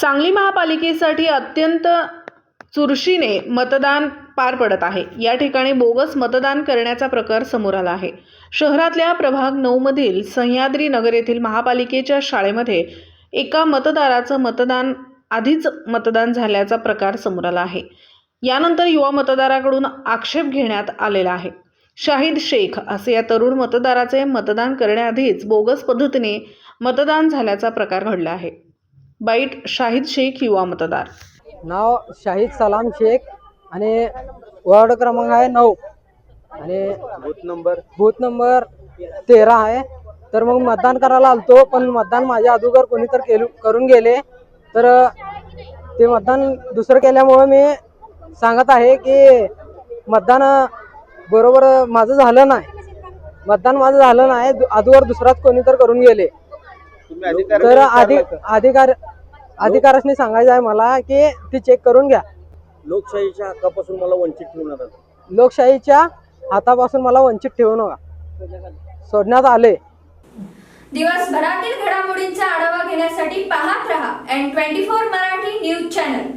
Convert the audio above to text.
सांगली महापालिकेसाठी अत्यंत चुरशीने मतदान पार पडत आहे। या ठिकाणी बोगस मतदान करण्याचा प्रकार समोर आला आहे। शहरातल्या प्रभाग 9 मधील सह्याद्री नगर येथील महापालिकेच्या शाळेमध्ये एका मतदाराचं मतदान झाल्याचा प्रकार समोर आला आहे। यानंतर युवा मतदाराकडून आक्षेप घेण्यात आलेला आहे। शाहिद शेख असे या तरुण मतदाराचे मतदान करण्याआधीच बोगस पद्धतीने मतदान झाल्याचा प्रकार घडला आहे। बाईट शाहिद शेख युवा मतदार। नाव शाहिद सलाम शेख आणि वार्ड क्रमांक आहे 9 आणि बूथ नंबर 13 आहे। तर मग मतदान करायला आलतो, पण मतदान माझ्या अगोदर कोणी तर करून गेले, तर ते मतदान दुसरं केल्यामुळे मी सांगत आहे की मतदान बरोबर माझं झालं नाही, अगोदर दुसराच कोणी तर करून गेले। तर अधिकाऱ्यांनी सांगायचं आहे मला की ती चेक करून घ्या। लोकशाहीच्या हक्कापासून मला वंचित ठेवू नका। लोकशाहीच्या हातापासून मला वंचित ठेवू नका सोडण्यात आले। दिवसभरातील घडामोडींचा आढावा घेण्यासाठी पाहत रहा N24 मराठी न्यूज चॅनल।